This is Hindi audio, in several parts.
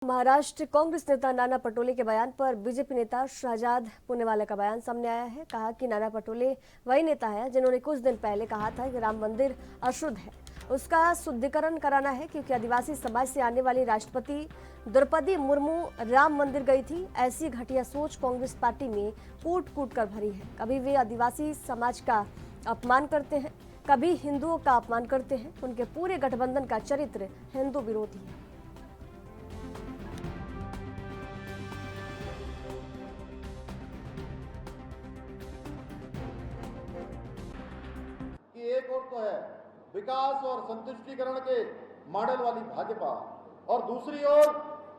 महाराष्ट्र कांग्रेस नेता नाना पटोले के बयान पर बीजेपी नेता शहजाद पूनेवाला का बयान सामने आया है। कहा कि नाना पटोले वही नेता है जिन्होंने कुछ दिन पहले कहा था कि राम मंदिर अशुद्ध है, उसका शुद्धिकरण कराना है, क्योंकि आदिवासी समाज से आने वाली राष्ट्रपति द्रौपदी मुर्मू राम मंदिर गई थी। ऐसी घटिया सोच कांग्रेस पार्टी में कूट कूट कर भरी है। कभी वे आदिवासी समाज का अपमान करते हैं, कभी हिंदुओं का अपमान करते हैं। उनके पूरे गठबंधन का चरित्र हिंदू विरोधी है। एक ओर तो है विकास और संतुष्टिकरण के मॉडल वाली भाजपा, और दूसरी ओर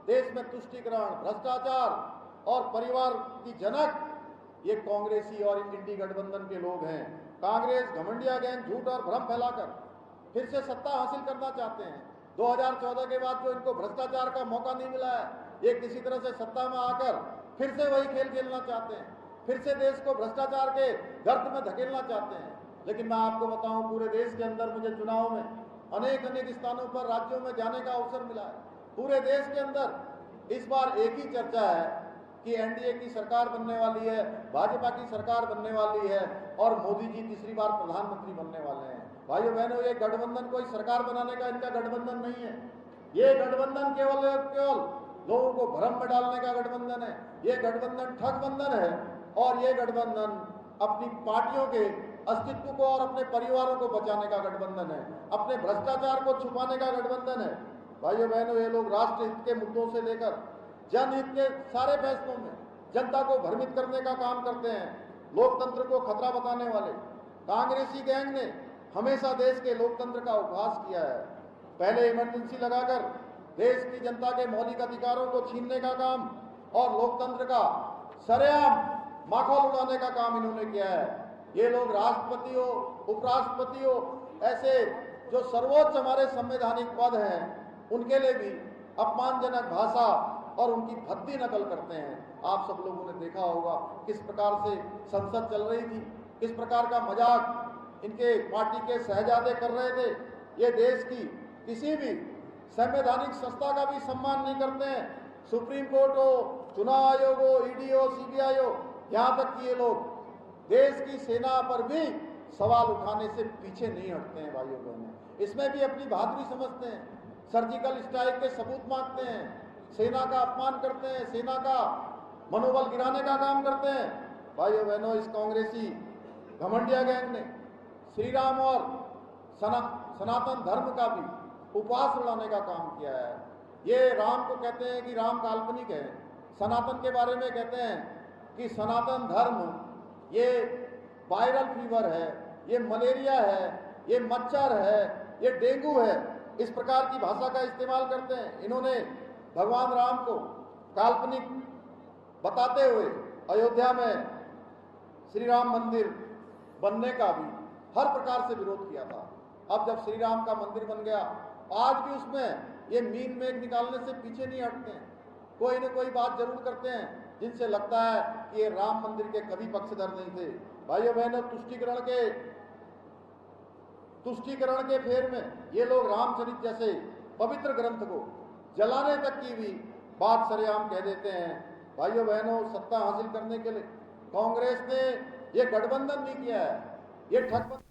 देश में तुष्टिकरण, भ्रष्टाचार और परिवार की जनक ये कांग्रेसी और इंडी गठबंधन के लोग हैं। कांग्रेस घमंडिया गैंग झूठ और भ्रम फैलाकर फिर से सत्ता हासिल करना चाहते हैं। 2014 के बाद जो इनको भ्रष्टाचार का मौका नहीं मिला है, ये किसी तरह से सत्ता में आकर फिर से वही खेल खेलना चाहते हैं, फिर से देश को भ्रष्टाचार के गर्त में धकेलना चाहते हैं। लेकिन मैं आपको बताऊं, पूरे देश के अंदर मुझे चुनाव में अनेक स्थानों पर राज्यों में जाने का अवसर मिला है। पूरे देश के अंदर इस बार एक ही चर्चा है कि एनडीए की सरकार बनने वाली है, भाजपा की सरकार बनने वाली है और मोदी जी तीसरी बार प्रधानमंत्री बनने वाले हैं। भाइयों बहनों, ये गठबंधन कोई सरकार बनाने का इनका गठबंधन नहीं है। ये गठबंधन केवल लोगों को भ्रम में डालने का गठबंधन है। ये गठबंधन ठगबंधन है और ये गठबंधन अपनी पार्टियों के अस्तित्व को और अपने परिवारों को बचाने का गठबंधन है, अपने भ्रष्टाचार को छुपाने का गठबंधन है। भाइयों बहनों, ये लोग राष्ट्र हित के मुद्दों से लेकर जनहित के सारे फैसलों में जनता को भ्रमित करने का काम करते हैं। लोकतंत्र को खतरा बताने वाले कांग्रेसी गैंग ने हमेशा देश के लोकतंत्र का उपहास किया है। पहले इमरजेंसी लगाकर देश की जनता के मौलिक अधिकारों को छीनने का काम और लोकतंत्र का सरेआम माखौल उड़ाने का काम इन्होंने किया है। ये लोग राष्ट्रपति हो, उपराष्ट्रपति हो, ऐसे जो सर्वोच्च हमारे संवैधानिक पद हैं, उनके लिए भी अपमानजनक भाषा और उनकी भद्दी नकल करते हैं। आप सब लोगों ने देखा होगा किस प्रकार से संसद चल रही थी, किस प्रकार का मजाक इनके पार्टी के शहजादे कर रहे थे। ये देश की किसी भी संवैधानिक संस्था का भी सम्मान नहीं करते हैं। सुप्रीम कोर्ट हो, चुनाव आयोग हो, ईडी हो, सीबीआई हो, यहाँ तक कि ये लोग देश की सेना पर भी सवाल उठाने से पीछे नहीं हटते हैं। भाइयों बहनों, इसमें भी अपनी बहादुरी समझते हैं, सर्जिकल स्ट्राइक के सबूत मांगते हैं, सेना का अपमान करते हैं, सेना का मनोबल गिराने का काम करते हैं। भाइयों बहनों, इस कांग्रेसी घमंडिया गैंग ने श्री राम और सनातन धर्म का भी उपवास उड़ाने का काम किया है। ये राम को कहते हैं कि राम काल्पनिक है, सनातन के बारे में कहते हैं कि सनातन धर्म ये वायरल फीवर है, ये मलेरिया है, ये मच्छर है, ये डेंगू है। इस प्रकार की भाषा का इस्तेमाल करते हैं। इन्होंने भगवान राम को काल्पनिक बताते हुए अयोध्या में श्री राम मंदिर बनने का भी हर प्रकार से विरोध किया था। अब जब श्री राम का मंदिर बन गया, आज भी उसमें ये मीन मेघ निकालने से पीछे नहीं हटते हैं। कोई न कोई बात जरूर करते हैं जिनसे लगता है कि ये राम मंदिर के कभी पक्षधर नहीं थे। भाइयों बहनों, तुष्टिकरण के फेर में ये लोग रामचरित जैसे पवित्र ग्रंथ को जलाने तक की भी बात सरेआम कह देते हैं। भाइयों बहनों, सत्ता हासिल करने के लिए कांग्रेस ने ये गठबंधन नहीं किया है, ये ठगबंधन